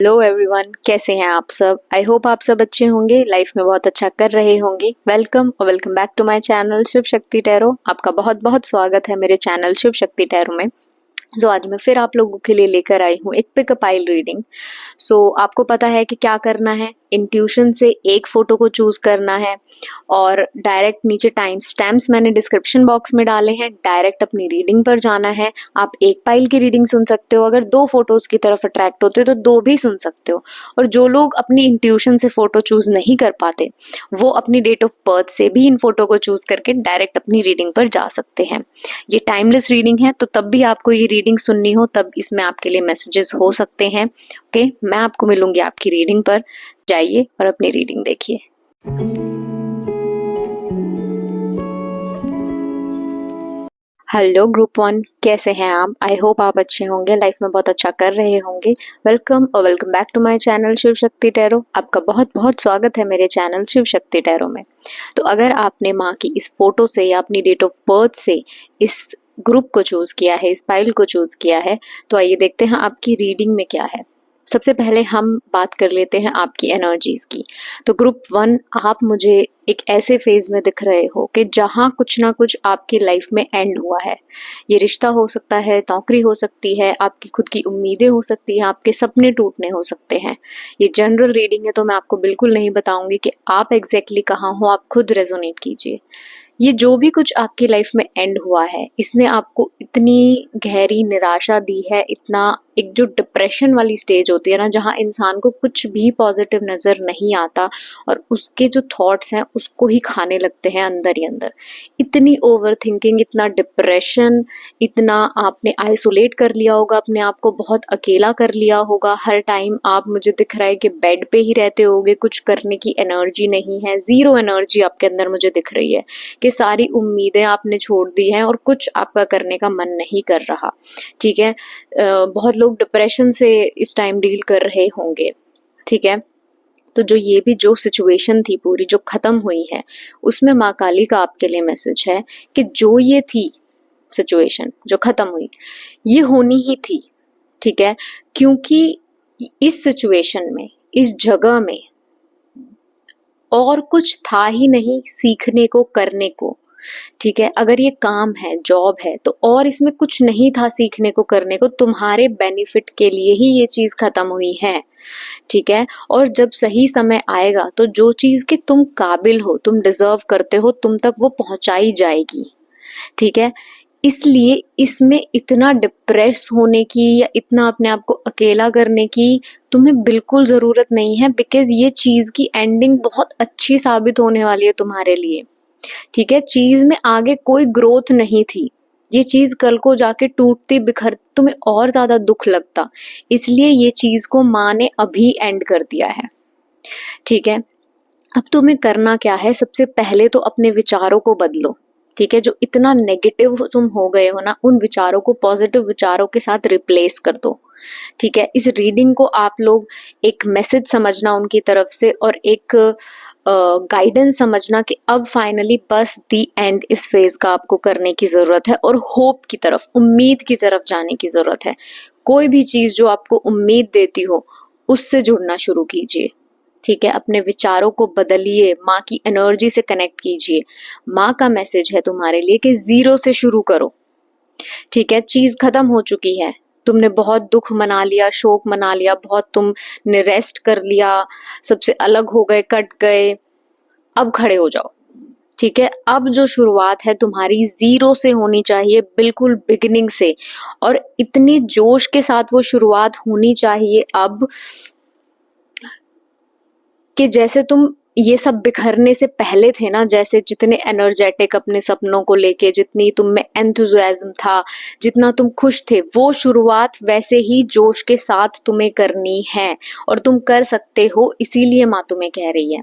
Hello everyone, कैसे हैं आप सब। आई होप आप सब अच्छे होंगे, लाइफ में बहुत अच्छा कर रहे होंगे। वेलकम और welcome back to my channel Shiv Shakti tarot. आपका बहुत बहुत स्वागत है मेरे चैनल शिव शक्ति टैरो में। आज मैं फिर आप लोगों के लिए लेकर आई हूँ एक पिकअप आइल रीडिंग। आपको पता है कि क्या करना है। इंट्यूशन से एक फोटो को चूज करना है और डायरेक्ट नीचे टाइम स्टैम्प्स मैंने डिस्क्रिप्शन बॉक्स में डाले हैं। डायरेक्ट अपनी रीडिंग पर जाना है। आप एक पाइल की रीडिंग सुन सकते हो, अगर दो फोटोज की तरफ अट्रैक्ट होते हो तो दो भी सुन सकते हो। और जो लोग अपनी इंट्यूशन से फोटो चूज नहीं कर पाते, वो अपनी डेट ऑफ बर्थ से भी इन फोटो को चूज करके डायरेक्ट अपनी रीडिंग पर जा सकते हैं। ये टाइमलेस रीडिंग है, तो तब भी आपको ये रीडिंग सुननी हो तब इसमें आपके लिए मैसेजेस हो सकते हैं। ओके, मैं आपको मिलूंगी आपकी रीडिंग पर। जाइए और अपनी रीडिंग देखिए। हेलो ग्रुप वन, कैसे हैं आप। आई होप आप अच्छे होंगे, लाइफ में बहुत अच्छा कर रहे होंगे। वेलकम और welcome back to my channel Shiv Shakti tarot. आपका बहुत बहुत स्वागत है मेरे चैनल शिव शक्ति टैरो में। तो अगर आपने माँ की इस फोटो से या अपनी डेट ऑफ बर्थ से इस ग्रुप को चूज किया है, इस फाइल को चूज किया है, तो आइए देखते हैं आपकी रीडिंग में क्या है। सबसे पहले हम बात कर लेते हैं आपकी एनर्जीज की। तो ग्रुप वन, आप मुझे एक ऐसे फेज में दिख रहे हो कि जहां कुछ ना कुछ आपकी लाइफ में एंड हुआ है। ये रिश्ता हो सकता है, नौकरी हो सकती है, आपकी खुद की उम्मीदें हो सकती हैं, आपके सपने टूटने हो सकते हैं। ये जनरल रीडिंग है, तो मैं आपको बिल्कुल नहीं बताऊंगी कि आप एग्जैक्टली कहाँ हो। आप खुद रेजोनेट कीजिए। ये जो भी कुछ आपकी लाइफ में एंड हुआ है, इसने आपको इतनी गहरी निराशा दी है, इतना एक जो डिप्रेशन वाली स्टेज होती है ना, जहाँ इंसान को कुछ भी पॉजिटिव नजर नहीं आता और उसके जो थॉट्स हैं उसको ही खाने लगते हैं अंदर ही अंदर। इतनी ओवर थिंकिंग, इतना डिप्रेशन, इतना आपने आइसोलेट कर लिया होगा अपने आप को, बहुत अकेला कर लिया होगा। हर टाइम आप, मुझे दिख रहा है कि बेड पे ही रहते होगे, कुछ करने की एनर्जी नहीं है, जीरो एनर्जी आपके अंदर मुझे दिख रही है कि सारी उम्मीदें आपने छोड़ दी हैं और कुछ आपका करने का मन नहीं कर रहा। ठीक है, बहुत लोग डिप्रेशन से इस टाइम डील कर रहे होंगे। ठीक है, तो जो सिचुएशन थी पूरी जो खत्म हुई है, उसमें माँ काली का आपके लिए मैसेज है कि जो ये थी सिचुएशन जो खत्म हुई, ये होनी ही थी। ठीक है, क्योंकि इस सिचुएशन में, इस जगह में और कुछ था ही नहीं सीखने को, करने को। ठीक है, अगर ये काम है, जॉब है, तो और इसमें कुछ नहीं था सीखने को, करने को। तुम्हारे बेनिफिट के लिए ही ये चीज खत्म हुई है। ठीक है, और जब सही समय आएगा तो जो चीज के तुम काबिल हो, तुम डिजर्व करते हो, तुम तक वो पहुंचाई जाएगी। ठीक है, इसलिए इसमें इतना डिप्रेस होने की या इतना अपने आप को अकेला करने की तुम्हें बिल्कुल जरूरत नहीं है, बिकॉज ये चीज की एंडिंग बहुत अच्छी साबित होने वाली है तुम्हारे लिए। ठीक है, चीज में आगे कोई ग्रोथ नहीं थी। ये चीज कल को जाके टूटती बिखरती तुम्हें और ज्यादा दुख लगता, इसलिए ये चीज को माँ ने अभी एंड कर दिया है। ठीक है, अब तुम्हें करना क्या है, सबसे पहले तो अपने विचारों को बदलो। ठीक है, जो इतना नेगेटिव तुम हो गए हो ना, उन विचारों को पॉजिटिव विचारों के साथ रिप्लेस कर दो। ठीक है, इस रीडिंग को आप लोग एक मैसेज समझना उनकी तरफ से, और एक गाइडेंस समझना कि अब फाइनली बस दी एंड इस फेज का आपको करने की जरूरत है और होप की तरफ, उम्मीद की तरफ जाने की जरूरत है। कोई भी चीज जो आपको उम्मीद देती हो, उससे जुड़ना शुरू कीजिए। ठीक है, अपने विचारों को बदलिए, माँ की एनर्जी से कनेक्ट कीजिए। माँ का मैसेज है तुम्हारे लिए कि जीरो से शुरू करो। ठीक है, चीज खत्म हो चुकी है, तुमने बहुत दुख मना लिया, शोक मना लिया, बहुत तुमने रेस्ट कर लिया, सबसे अलग हो गए, कट गए। अब खड़े हो जाओ। ठीक है, अब जो शुरुआत है तुम्हारी जीरो से होनी चाहिए, बिल्कुल बिगिनिंग से, और इतनी जोश के साथ वो शुरुआत होनी चाहिए अब कि जैसे तुम ये सब बिखरने से पहले थे ना, जैसे जितने एनर्जेटिक अपने सपनों को लेके, जितनी तुम में एंथुजियाज्म था, जितना तुम खुश थे, वो शुरुआत वैसे ही जोश के साथ तुम्हें करनी है और तुम कर सकते हो। इसीलिए माँ तुम्हें कह रही है,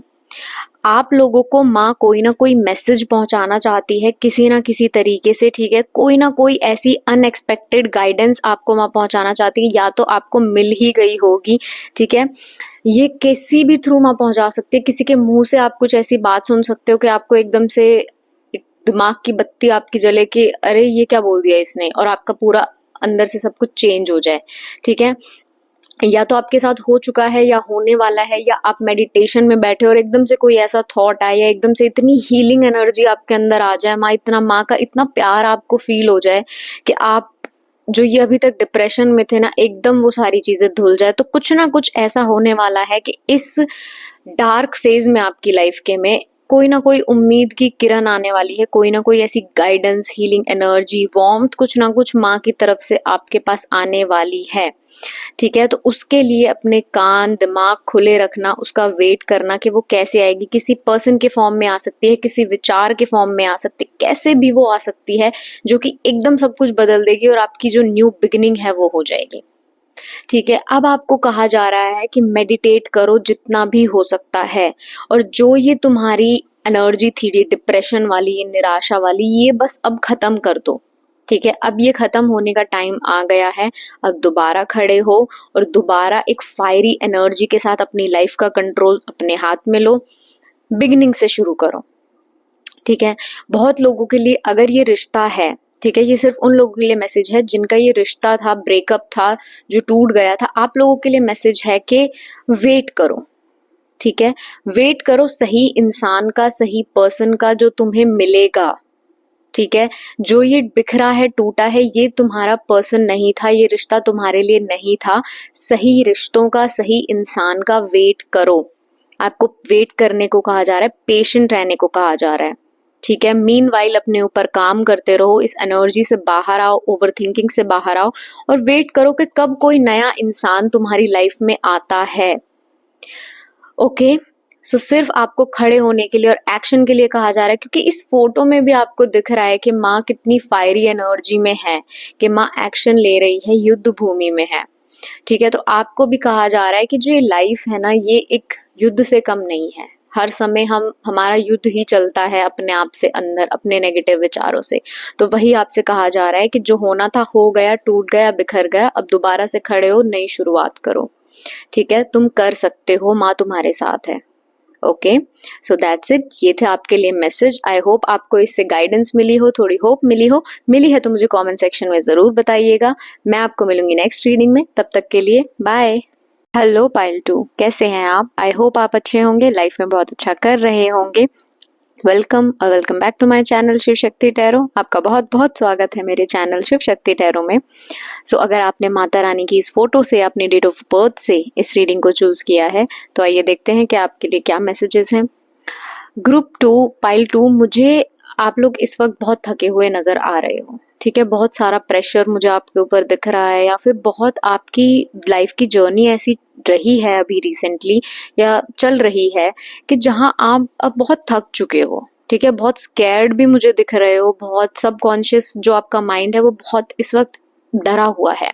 आप लोगों को माँ कोई ना कोई मैसेज पहुंचाना चाहती है किसी ना किसी तरीके से। ठीक है, कोई ना कोई ऐसी अनएक्सपेक्टेड गाइडेंस आपको माँ पहुंचाना चाहती है, या तो आपको मिल ही गई होगी। ठीक है, ये किसी भी थ्रू माँ पहुंचा सकती है। किसी के मुंह से आप कुछ ऐसी बात सुन सकते हो कि आपको एकदम से दिमाग की बत्ती आपकी जले कि अरे ये क्या बोल दिया इसने, और आपका पूरा अंदर से सब कुछ चेंज हो जाए। ठीक है, या तो आपके साथ हो चुका है या होने वाला है, या आप मेडिटेशन में बैठे और एकदम से कोई ऐसा थॉट आए या एकदम से इतनी हीलिंग एनर्जी आपके अंदर आ जाए, माँ का इतना प्यार आपको फील हो जाए कि आप जो ये अभी तक डिप्रेशन में थे ना, एकदम वो सारी चीजें धुल जाए। तो कुछ ना कुछ ऐसा होने वाला है कि इस डार्क फेज में आपकी लाइफ के में कोई ना कोई उम्मीद की किरण आने वाली है, कोई ना कोई ऐसी गाइडेंस, हीलिंग एनर्जी, वार्मथ, कुछ ना कुछ माँ की तरफ से आपके पास आने वाली है। ठीक है, तो उसके लिए अपने कान दिमाग खुले रखना, उसका वेट करना कि वो कैसे आएगी। किसी पर्सन के फॉर्म में आ सकती है, किसी विचार के फॉर्म में आ सकती है, कैसे भी वो आ सकती है, जो कि एकदम सब कुछ बदल देगी और आपकी जो न्यू बिगिनिंग है वो हो जाएगी। ठीक है, अब आपको कहा जा रहा है कि मेडिटेट करो जितना भी हो सकता है, और जो ये तुम्हारी एनर्जी थी, ये डिप्रेशन वाली, ये निराशा वाली, ये बस अब खत्म कर दो। ठीक है, अब ये खत्म होने का टाइम आ गया है। अब दोबारा खड़े हो और दोबारा एक फायरी एनर्जी के साथ अपनी लाइफ का कंट्रोल अपने हाथ में लो, बिगिनिंग से शुरू करो। ठीक है, बहुत लोगों के लिए अगर ये रिश्ता है, ठीक है, ये सिर्फ उन लोगों के लिए मैसेज है जिनका ये रिश्ता था, ब्रेकअप था, जो टूट गया था। आप लोगों के लिए मैसेज है कि वेट करो। ठीक है, वेट करो सही इंसान का, सही पर्सन का, जो तुम्हें मिलेगा। ठीक है, जो ये बिखरा है, टूटा है, ये तुम्हारा पर्सन नहीं था, ये रिश्ता तुम्हारे लिए नहीं था। सही रिश्तों का, सही इंसान का वेट करो। आपको वेट करने को कहा जा रहा है, पेशेंट रहने को कहा जा रहा है। ठीक है, मीनवाइल अपने ऊपर काम करते रहो, इस एनर्जी से बाहर आओ, ओवर थिंकिंग से बाहर आओ, और वेट करो कि कब कोई नया इंसान तुम्हारी लाइफ में आता है। ओके, सो सिर्फ आपको खड़े होने के लिए और एक्शन के लिए कहा जा रहा है, क्योंकि इस फोटो में भी आपको दिख रहा है कि माँ कितनी फायरी एनर्जी में है, कि माँ एक्शन ले रही है, युद्ध भूमि में है। ठीक है, तो आपको भी कहा जा रहा है कि जो ये लाइफ है ना, ये एक युद्ध से कम नहीं है। हर समय हमारा युद्ध ही चलता है अपने आप से अंदर, अपने नेगेटिव विचारों से। तो वही आपसे कहा जा रहा है कि जो होना था हो गया, टूट गया, बिखर गया, अब दोबारा से खड़े हो, नई शुरुआत करो। ठीक है, तुम कर सकते हो, माँ तुम्हारे साथ है। ओके, सो दैट्स इट, ये थे आपके लिए मैसेज। आई होप आपको इससे गाइडेंस मिली हो, थोड़ी होप मिली हो। मिली है तो मुझे कमेंट सेक्शन में जरूर बताइएगा। मैं आपको मिलूंगी नेक्स्ट रीडिंग में, तब तक के लिए बाय। हेलो पाइल 2, कैसे हैं आप? आई होप आप अच्छे होंगे, लाइफ में बहुत अच्छा कर रहे होंगे। वेलकम और welcome back to my channel Shiv Shakti tarot. आपका बहुत बहुत स्वागत है मेरे चैनल शिव शक्ति टैरो में। सो अगर आपने माता रानी की इस फोटो से, अपनी डेट ऑफ बर्थ से इस रीडिंग को चूज किया है, तो आइए देखते हैं कि आपके लिए क्या मैसेजेस हैं। ग्रुप 2, पाइल 2, मुझे आप लोग इस वक्त बहुत थके हुए नजर आ रहे हो। ठीक है, बहुत सारा प्रेशर मुझे आपके ऊपर दिख रहा है, या फिर बहुत आपकी लाइफ की जर्नी ऐसी रही है अभी रिसेंटली, या चल रही है, कि जहां आप अब बहुत थक चुके हो। ठीक है, बहुत स्कैर्ड भी मुझे दिख रहे हो, बहुत सबकॉन्शियस जो आपका माइंड है वो बहुत इस वक्त डरा हुआ है।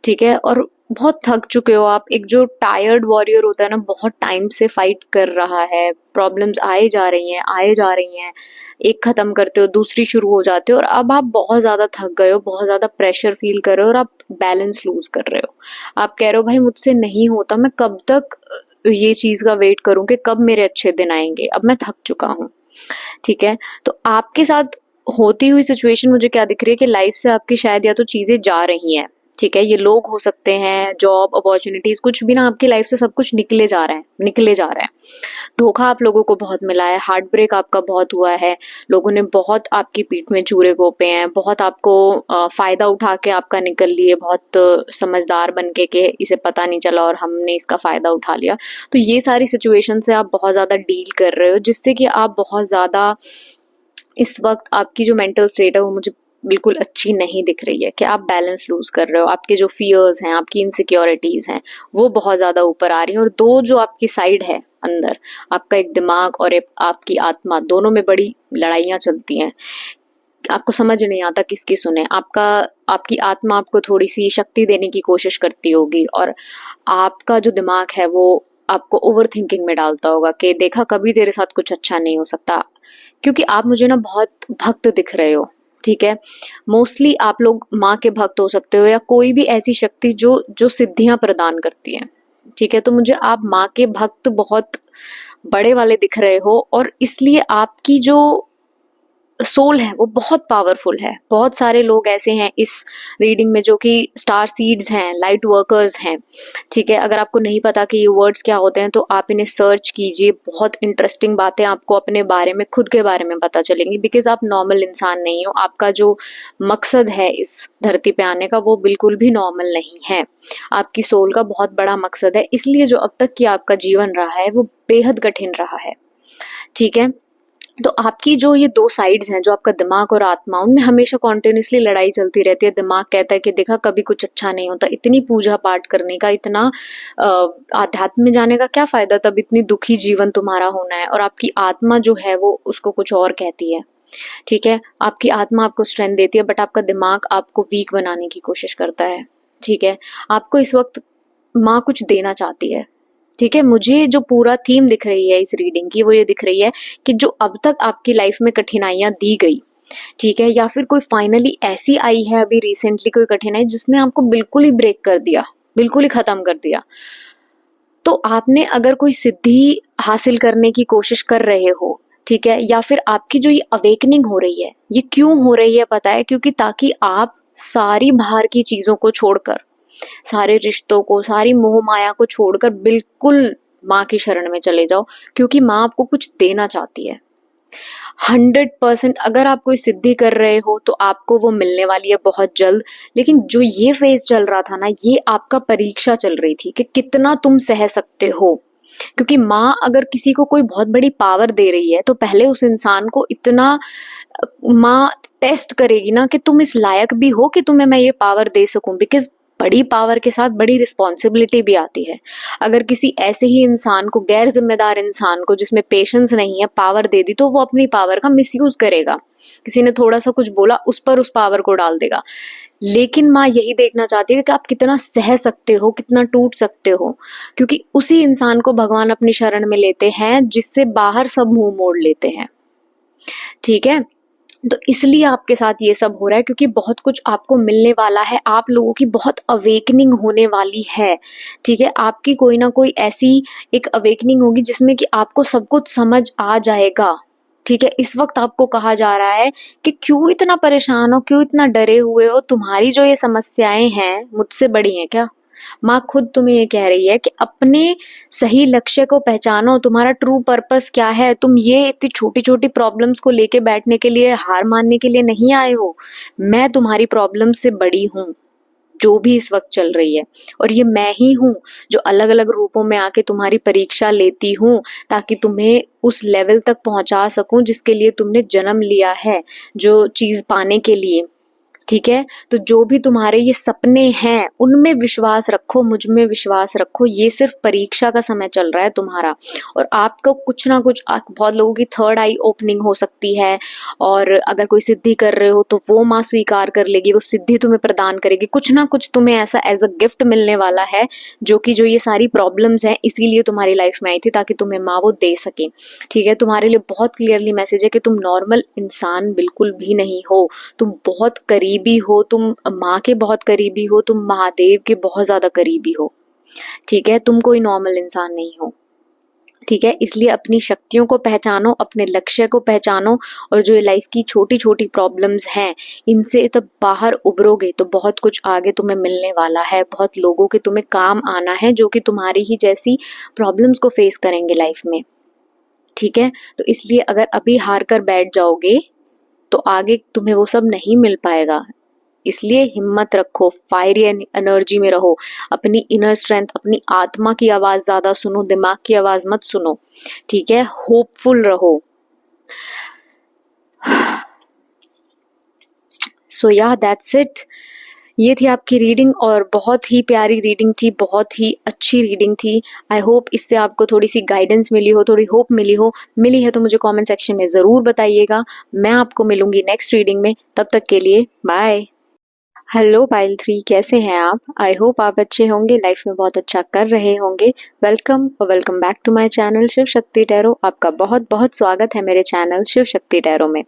ठीक है, और बहुत थक चुके हो आप। एक जो टायर्ड वॉरियर होता है ना, बहुत टाइम से फाइट कर रहा है, प्रॉब्लम्स आए जा रही हैं, एक खत्म करते हो दूसरी शुरू हो जाते हो, और अब आप बहुत ज्यादा थक गए हो, बहुत ज्यादा प्रेशर फील कर रहे हो, और आप बैलेंस लूज कर रहे हो। आप कह रहे हो भाई मुझसे नहीं होता, मैं कब तक ये चीज का वेट करूं कि कब मेरे अच्छे दिन आएंगे, अब मैं थक चुका हूँ। ठीक है, तो आपके साथ होती हुई सिचुएशन मुझे क्या दिख रही है कि लाइफ से आपकी शायद या तो चीजें जा रही हैं। ठीक है, ये लोग हो सकते हैं, जॉब अपॉर्चुनिटीज, कुछ भी ना, आपकी लाइफ से सब कुछ निकले जा रहा है। धोखा आप लोगों को बहुत मिला है, हार्ट ब्रेक आपका बहुत हुआ है, लोगों ने बहुत आपकी पीठ में चूरे घोंपे हैं, बहुत आपको फायदा उठा के आपका निकल लिए, बहुत समझदार बन के इसे पता नहीं चला और हमने इसका फायदा उठा लिया। तो ये सारी सिचुएशन से आप बहुत ज्यादा डील कर रहे हो, जिससे कि आप बहुत ज्यादा इस वक्त आपकी जो मेंटल स्टेट है वो मुझे बिल्कुल अच्छी नहीं दिख रही है, कि आप बैलेंस लूज कर रहे हो। आपके जो फियर्स हैं, आपकी इनसिक्योरिटीज हैं, वो बहुत ज्यादा ऊपर आ रही हैं, और दो जो आपकी साइड है अंदर, आपका एक दिमाग और एक आपकी आत्मा, दोनों में बड़ी लड़ाइयां चलती हैं। आपको समझ नहीं आता किसकी सुने। आपकी आत्मा आपको थोड़ी सी शक्ति देने की कोशिश करती होगी, और आपका जो दिमाग है वो आपको ओवर थिंकिंग में डालता होगा कि देखा, कभी तेरे साथ कुछ अच्छा नहीं हो सकता। क्योंकि आप मुझे ना बहुत भक्त दिख रहे हो। ठीक है, मोस्टली आप लोग माँ के भक्त हो सकते हो, या कोई भी ऐसी शक्ति जो जो सिद्धियां प्रदान करती है। ठीक है, तो मुझे आप माँ के भक्त बहुत बड़े वाले दिख रहे हो, और इसलिए आपकी जो सोल है वो बहुत पावरफुल है। बहुत सारे लोग ऐसे हैं इस रीडिंग में जो कि स्टार सीड्स हैं, लाइट वर्कर्स हैं। ठीक है, अगर आपको नहीं पता कि ये वर्ड्स क्या होते हैं तो आप इन्हें सर्च कीजिए। बहुत इंटरेस्टिंग बातें आपको अपने बारे में, खुद के बारे में पता चलेंगी, बिकॉज आप नॉर्मल इंसान नहीं हो। आपका जो मकसद है इस धरती पे आने का वो बिल्कुल भी नॉर्मल नहीं है। आपकी सोल का बहुत बड़ा मकसद है, इसलिए जो अब तक की आपका जीवन रहा है वो बेहद कठिन रहा है। ठीक है, तो आपकी जो ये दो साइड्स हैं, जो आपका दिमाग और आत्मा, उनमें हमेशा कॉन्टिन्यूसली लड़ाई चलती रहती है। दिमाग कहता है कि देखा कभी कुछ अच्छा नहीं होता, इतनी पूजा पाठ करने का, इतना आध्यात्म में जाने का क्या फायदा, तब इतनी दुखी जीवन तुम्हारा होना है। और आपकी आत्मा जो है वो उसको कुछ और कहती है। ठीक है, आपकी आत्मा आपको स्ट्रेंथ देती है, बट आपका दिमाग आपको वीक बनाने की कोशिश करता है। ठीक है, आपको इस वक्त माँ कुछ देना चाहती है। ठीक है, मुझे जो पूरा थीम दिख रही है इस रीडिंग की वो ये दिख रही है कि जो अब तक आपकी लाइफ में कठिनाइयां दी गई, ठीक है, या फिर कोई फाइनली ऐसी आई है अभी रिसेंटली कोई कठिनाई जिसने आपको बिल्कुल ही ब्रेक कर दिया, बिल्कुल ही खत्म कर दिया। तो आपने अगर कोई सिद्धि हासिल करने की कोशिश कर रहे हो, ठीक है, या फिर आपकी जो ये अवेकनिंग हो रही है, ये क्यों हो रही है पता है? क्योंकि ताकि आप सारी बाहर की चीजों को छोड़कर, सारे रिश्तों को, सारी मोह माया को छोड़कर बिल्कुल माँ की शरण में चले जाओ, क्योंकि माँ आपको कुछ देना चाहती है। 100% अगर आप कोई सिद्धि कर रहे हो तो आपको वो मिलने वाली है बहुत जल्द। लेकिन जो ये फेज चल रहा था ना, ये आपका परीक्षा चल रही थी कि कितना तुम सह सकते हो। क्योंकि माँ अगर किसी को कोई बहुत बड़ी पावर दे रही है तो पहले उस इंसान को इतना माँ टेस्ट करेगी ना कि तुम इस लायक भी हो कि तुम्हें मैं ये पावर दे सकूं। बिकॉज बड़ी पावर के साथ बड़ी रिस्पॉन्सिबिलिटी भी आती है। अगर किसी ऐसे ही इंसान को, गैर जिम्मेदार इंसान को जिसमें पेशेंस नहीं है, पावर दे दी तो वो अपनी पावर का मिसयूज करेगा। किसी ने थोड़ा सा कुछ बोला उस पर उस पावर को डाल देगा। लेकिन माँ यही देखना चाहती है कि आप कितना सह सकते हो, कितना टूट सकते हो। क्योंकि उसी इंसान को भगवान अपनी शरण में लेते हैं जिससे बाहर सब मुंह मोड़ लेते हैं। ठीक है, तो इसलिए आपके साथ ये सब हो रहा है, क्योंकि बहुत कुछ आपको मिलने वाला है। आप लोगों की बहुत अवेकनिंग होने वाली है। ठीक है, आपकी कोई ना कोई ऐसी एक अवेकनिंग होगी जिसमें कि आपको सब कुछ समझ आ जाएगा। ठीक है, इस वक्त आपको कहा जा रहा है कि क्यों इतना परेशान हो, क्यों इतना डरे हुए हो, तुम्हारी जो ये समस्याएं हैं मुझसे बड़ी हैं क्या? माँ खुद तुम्हें ये कह रही है कि अपने सही लक्ष्य को पहचानो, तुम्हारा ट्रू पर्पस क्या है। तुम ये इतनी छोटी छोटी प्रॉब्लम्स को लेके बैठने के लिए, हार मानने के लिए नहीं आए हो। मैं तुम्हारी प्रॉब्लम से बड़ी हूँ जो भी इस वक्त चल रही है, और ये मैं ही हूँ जो अलग अलग रूपों में आके तुम्हारी परीक्षा लेती हूँ ताकि तुम्हें उस लेवल तक पहुंचा सकूं जिसके लिए तुमने जन्म लिया है, जो चीज पाने के लिए। ठीक है, तो जो भी तुम्हारे ये सपने हैं उनमें विश्वास रखो, मुझ में विश्वास रखो। ये सिर्फ परीक्षा का समय चल रहा है तुम्हारा, और आपको कुछ ना कुछ, बहुत लोगों की थर्ड आई ओपनिंग हो सकती है। और अगर कोई सिद्धि कर रहे हो तो वो माँ स्वीकार कर लेगी, वो सिद्धि तुम्हें प्रदान करेगी। कुछ ना कुछ तुम्हें ऐसा एज अ गिफ्ट मिलने वाला है जो कि जो ये सारी प्रॉब्लम्स हैं इसीलिए तुम्हारी लाइफ में आई थी, ताकि तुम्हें माँ वो दे सके। ठीक है, तुम्हारे लिए बहुत क्लियरली मैसेज है कि तुम नॉर्मल इंसान बिल्कुल भी नहीं हो। तुम बहुत करीबी हो, तुम माँ के बहुत करीबी हो, तुम महादेव के बहुत ज्यादा करीबी हो। ठीक है, तुम कोई नॉर्मल इंसान नहीं हो। ठीक है, इसलिए अपनी शक्तियों को पहचानो, अपने लक्ष्य को पहचानो, और जो ये लाइफ की छोटी छोटी प्रॉब्लम्स हैं इनसे तब बाहर उभरोगे तो बहुत कुछ आगे तुम्हें मिलने वाला है। बहुत लोगों के तुम्हें काम आना है जो कि तुम्हारी ही जैसी प्रॉब्लम्स को फेस करेंगे लाइफ में। ठीक है, तो इसलिए अगर अभी हार कर बैठ जाओगे तो आगे तुम्हें वो सब नहीं मिल पाएगा। इसलिए हिम्मत रखो, फायरी एनर्जी में रहो, अपनी इनर स्ट्रेंथ, अपनी आत्मा की आवाज ज्यादा सुनो, दिमाग की आवाज मत सुनो। ठीक है, होपफुल रहो। सो या दैट्स इट। ये थी आपकी रीडिंग, और बहुत ही प्यारी रीडिंग थी, बहुत ही अच्छी रीडिंग थी। आई होप इससे आपको थोड़ी सी गाइडेंस मिली हो, थोड़ी होप मिली हो। मिली है तो मुझे कमेंट सेक्शन में ज़रूर बताइएगा। मैं आपको मिलूंगी नेक्स्ट रीडिंग में, तब तक के लिए बाय। हेलो पाइल 3, कैसे हैं आप? आई होप आप अच्छे होंगे, लाइफ में बहुत अच्छा कर रहे होंगे। वेलकम और welcome back to my channel Shiv Shakti tarot. आपका बहुत बहुत स्वागत है मेरे चैनल शिव शक्ति टैरो में।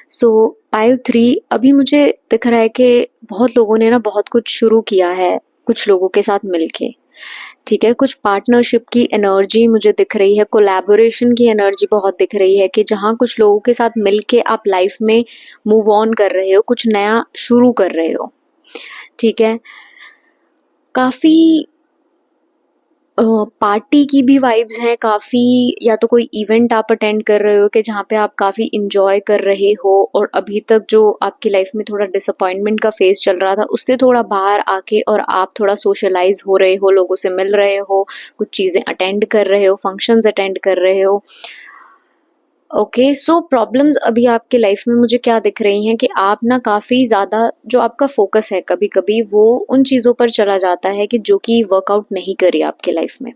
सो पाइल 3, अभी मुझे दिख रहा है कि बहुत लोगों ने ना बहुत कुछ शुरू किया है कुछ लोगों के साथ मिलके। ठीक है, कुछ पार्टनरशिप की एनर्जी मुझे दिख रही है, कोलैबोरेशन की एनर्जी बहुत दिख रही है कि जहाँ कुछ लोगों के साथ मिलके आप लाइफ में मूव ऑन कर रहे हो, कुछ नया शुरू कर रहे हो। ठीक है, काफी पार्टी की भी वाइब्स हैं काफ़ी, या तो कोई इवेंट आप अटेंड कर रहे हो कि जहाँ पे आप काफ़ी इंजॉय कर रहे हो और अभी तक जो आपकी लाइफ में थोड़ा डिसअपॉइंटमेंट का फेज चल रहा था उससे थोड़ा बाहर आके और आप थोड़ा सोशलाइज हो रहे हो, लोगों से मिल रहे हो, कुछ चीज़ें अटेंड कर रहे हो, फंक्शंस अटेंड कर रहे हो। ओके, सो प्रॉब्लम्स अभी आपके लाइफ में मुझे क्या दिख रही हैं कि आप ना काफ़ी ज़्यादा जो आपका फोकस है कभी कभी वो उन चीज़ों पर चला जाता है कि जो कि वर्कआउट नहीं करी आपके लाइफ में।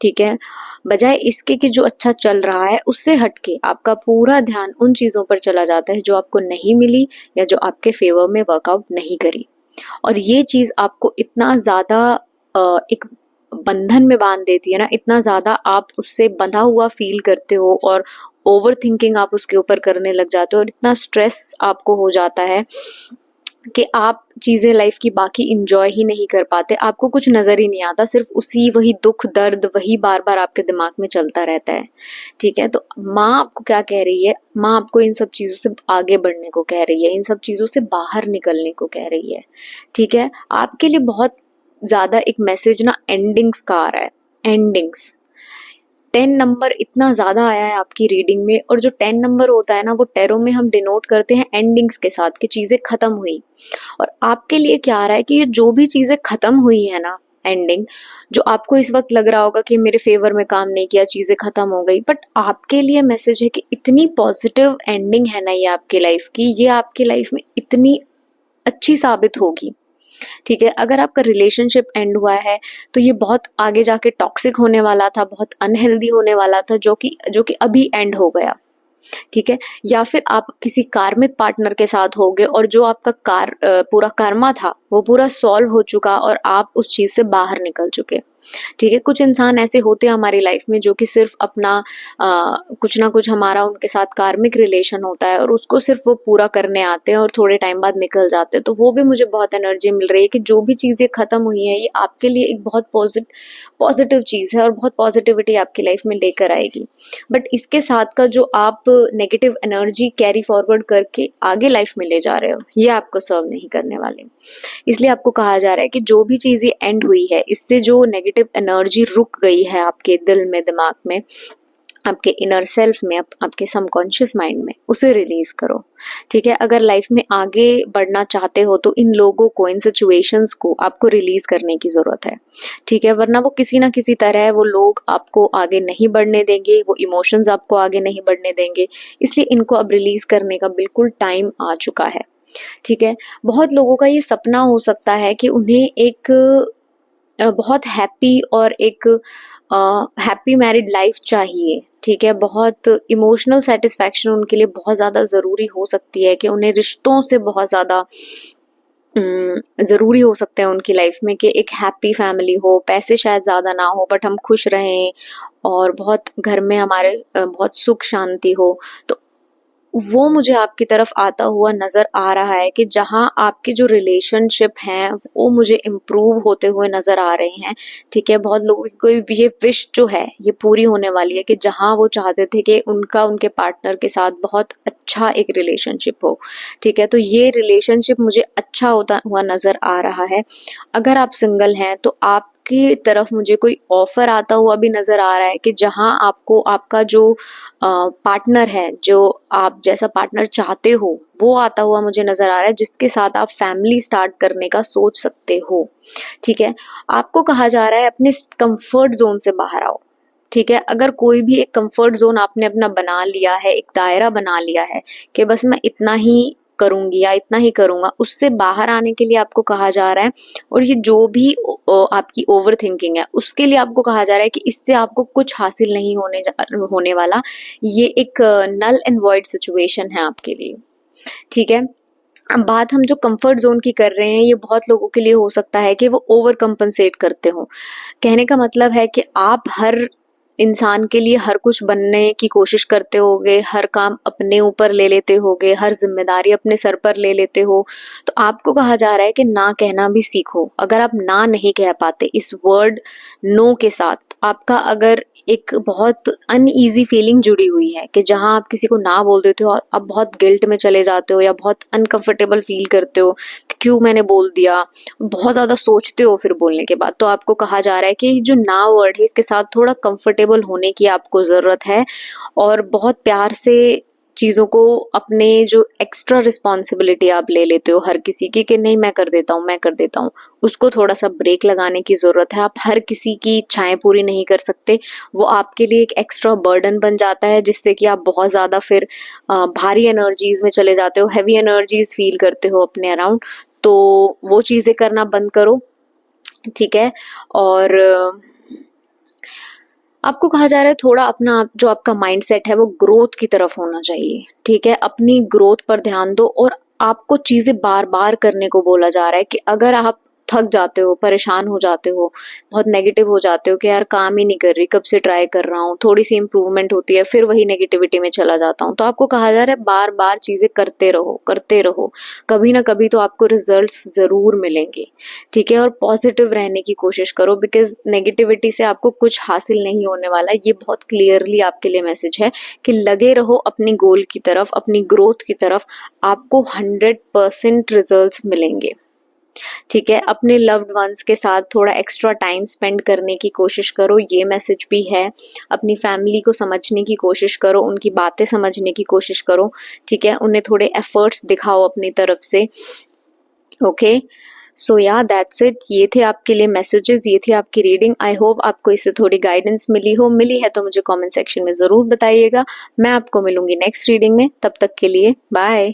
ठीक है, बजाय इसके कि जो अच्छा चल रहा है उससे हटके आपका पूरा ध्यान उन चीज़ों पर चला जाता है जो आपको नहीं मिली या जो आपके फेवर में वर्कआउट नहीं करी। और ये चीज़ आपको इतना ज़्यादा एक बंधन में बांध देती है ना, इतना ज़्यादा आप उससे बंधा हुआ फील करते हो और ओवर थिंकिंग आप उसके ऊपर करने लग जाते हो और इतना स्ट्रेस आपको हो जाता है कि आप चीज़ें लाइफ की बाकी इंजॉय ही नहीं कर पाते, आपको कुछ नज़र ही नहीं आता, सिर्फ उसी वही दुख दर्द वही बार बार आपके दिमाग में चलता रहता है। ठीक है, तो माँ आपको क्या कह रही है, माँ आपको इन सब चीज़ों से आगे बढ़ने को कह रही है, इन सब चीज़ों से बाहर निकलने को कह रही है। ठीक है, आपके लिए बहुत ज़्यादा एक मैसेज ना एंडिंग्स का आ रहा है, एंडिंग्स। 10 नंबर इतना ज़्यादा आया है आपकी रीडिंग में, और जो 10 नंबर होता है ना वो टैरो में हम डिनोट करते हैं एंडिंग्स के साथ कि चीज़ें ख़त्म हुई। और आपके लिए क्या आ रहा है कि ये जो भी चीज़ें ख़त्म हुई है ना, एंडिंग, जो आपको इस वक्त लग रहा होगा कि मेरे फेवर में काम नहीं किया, चीज़ें ख़त्म हो गई, बट आपके लिए मैसेज है कि इतनी पॉजिटिव एंडिंग है ना ये आपकी लाइफ की, ये आपकी लाइफ में इतनी अच्छी साबित होगी। ठीक है, अगर आपका रिलेशनशिप एंड हुआ है तो ये बहुत आगे जाके टॉक्सिक होने वाला था, बहुत अनहेल्दी होने वाला था, जो कि अभी एंड हो गया। ठीक है, या फिर आप किसी कार्मिक पार्टनर के साथ होगे और जो आपका पूरा कर्मा था वो पूरा सॉल्व हो चुका और आप उस चीज से बाहर निकल चुके। ठीक है, कुछ इंसान ऐसे होते हैं हमारी लाइफ में जो कि सिर्फ अपना कुछ ना कुछ हमारा उनके साथ कार्मिक रिलेशन होता है और उसको सिर्फ वो पूरा करने आते हैं और थोड़े टाइम बाद निकल जाते हैं। तो वो भी मुझे बहुत एनर्जी मिल रही है कि जो भी चीज़ें खत्म हुई हैं ये आपके लिए एक बहुत पॉजिटिव चीज़ है और बहुत पॉजिटिविटी आपकी लाइफ में लेकर आएगी। बट इसके साथ का जो आप नेगेटिव एनर्जी कैरी फॉरवर्ड करके आगे लाइफ में ले जा रहे हो ये आपको सर्व नहीं करने वाले। इसलिए आपको कहा जा रहा है कि जो भी चीज़ें एंड हुई है इससे जो नेगेटिव एनर्जी रुक गई है आपके दिल में, दिमाग में, आपके इनर सेल्फ में, आपके सबकॉन्शियस माइंड में, उसे रिलीज करो। ठीक है, अगर लाइफ में आगे बढ़ना चाहते हो तो इन लोगों को, इन सिचुएशंस को आपको रिलीज करने की जरूरत है। ठीक है, वरना वो किसी ना किसी तरह वो लोग आपको आगे नहीं बढ़ने देंगे, वो इमोशंस आपको आगे नहीं बढ़ने देंगे। इसलिए इनको अब रिलीज करने का बिल्कुल टाइम आ चुका है। ठीक है, बहुत लोगों का ये सपना हो सकता है कि उन्हें एक बहुत हैप्पी और एक हैप्पी मैरिड लाइफ चाहिए। ठीक है, बहुत इमोशनल सेटिस्फैक्शन उनके लिए बहुत ज़्यादा ज़रूरी हो सकती है कि उन्हें रिश्तों से बहुत ज़्यादा ज़रूरी हो सकता है उनकी लाइफ में कि एक हैप्पी फैमिली हो, पैसे शायद ज़्यादा ना हो बट हम खुश रहें और बहुत घर में हमारे बहुत सुख शांति हो। तो वो मुझे आपकी तरफ आता हुआ नज़र आ रहा है कि जहाँ आपके जो रिलेशनशिप हैं वो मुझे इम्प्रूव होते हुए नज़र आ रहे हैं। ठीक है, बहुत लोगों की कोई ये विश जो है ये पूरी होने वाली है कि जहाँ वो चाहते थे कि उनका उनके पार्टनर के साथ बहुत अच्छा एक रिलेशनशिप हो। ठीक है, तो ये रिलेशनशिप मुझे अच्छा होता हुआ नज़र आ रहा है। अगर आप सिंगल हैं तो आपकी तरफ मुझे कोई ऑफर आता हुआ भी नज़र आ रहा है कि जहाँ आपको आपका जो पार्टनर है, जो आप जैसा पार्टनर चाहते हो वो आता हुआ मुझे नजर आ रहा है, जिसके साथ आप फैमिली स्टार्ट करने का सोच सकते हो। ठीक है, आपको कहा जा रहा है अपने कंफर्ट जोन से बाहर आओ। ठीक है, अगर कोई भी एक कंफर्ट जोन आपने अपना बना लिया है, एक दायरा बना लिया है कि बस मैं इतना ही करूंगी या इतना ही करूंगा, उससे बाहर आने के लिए आपको कहा जा रहा है। और ये जो भी आपकी ओवर थिंकिंग है उसके लिए आपको कहा जा रहा है कि इससे आपको कुछ हासिल नहीं होने वाला। ये एक नल एंड वॉइड सिचुएशन है आपके लिए। ठीक है, अब बात हम जो कंफर्ट जोन की कर रहे हैं ये बहुत लोगों के लिए हो सकता है कि वो ओवर कंपनसेट करते हो। कहने का मतलब है कि आप हर इंसान के लिए हर कुछ बनने की कोशिश करते होगे, हर काम अपने ऊपर ले लेते होगे, हर जिम्मेदारी अपने सर पर ले लेते हो, तो आपको कहा जा रहा है कि ना कहना भी सीखो। अगर आप ना नहीं कह पाते, इस वर्ड नो के साथ आपका अगर एक बहुत अनईजी फीलिंग जुड़ी हुई है कि जहां आप किसी को ना बोल देते हो, आप बहुत गिल्ट में चले जाते हो या बहुत अनकंफर्टेबल फील करते हो कि क्यों मैंने बोल दिया, बहुत ज्यादा सोचते हो फिर बोलने के बाद, तो आपको कहा जा रहा है कि जो ना वर्ड है इसके साथ थोड़ा कंफर्टेबल होने की आपको जरूरत है और बहुत प्यार से चीजों को, अपने जो एक्स्ट्रा रिस्पॉन्सिबिलिटी आप ले लेते हो हर किसी की कि नहीं मैं कर देता हूँ, मैं कर देता हूँ, उसको थोड़ा सा ब्रेक लगाने की जरूरत है। आप हर किसी की इच्छाएं पूरी नहीं कर सकते, वो आपके लिए एक एक्स्ट्रा बर्डन बन जाता है जिससे कि आप बहुत ज्यादा फिर भारी एनर्जीज में चले जाते हो, हैवी एनर्जीज फील करते हो अपने अराउंड। तो वो चीजें करना बंद करो, ठीक है। और आपको कहा जा रहा है थोड़ा अपना जो आपका माइंडसेट है वो ग्रोथ की तरफ होना चाहिए, ठीक है। अपनी ग्रोथ पर ध्यान दो और आपको चीजें बार बार करने को बोला जा रहा है कि अगर आप थक जाते हो, परेशान हो जाते हो, बहुत नेगेटिव हो जाते हो कि यार काम ही नहीं कर रही, कब से ट्राई कर रहा हूँ, थोड़ी सी इंप्रूवमेंट होती है फिर वही नेगेटिविटी में चला जाता हूँ, तो आपको कहा जा रहा है बार बार चीजें करते रहो, करते रहो, कभी ना कभी तो आपको रिजल्ट्स जरूर मिलेंगे, ठीक है। और पॉजिटिव रहने की कोशिश करो, बिकॉज नेगेटिविटी से आपको कुछ हासिल नहीं होने वाला है। ये बहुत क्लियरली आपके लिए मैसेज है कि लगे रहो अपनी गोल की तरफ, अपनी ग्रोथ की तरफ, आपको 100% रिजल्ट्स मिलेंगे, ठीक है। अपने लव्ड वंस के साथ थोड़ा एक्स्ट्रा टाइम स्पेंड करने की कोशिश करो, ये मैसेज भी है। अपनी फैमिली को समझने की कोशिश करो, उनकी बातें समझने की कोशिश करो, ठीक है। उन्हें थोड़े एफर्ट्स दिखाओ अपनी तरफ से, ओके। सो या दैट्स इट, ये थे आपके लिए मैसेजेस, ये थी आपकी रीडिंग। आई होप आपको इससे थोड़ी गाइडेंस मिली है तो मुझे कमेंट सेक्शन में जरूर बताइएगा। मैं आपको मिलूंगी नेक्स्ट रीडिंग में, तब तक के लिए बाय।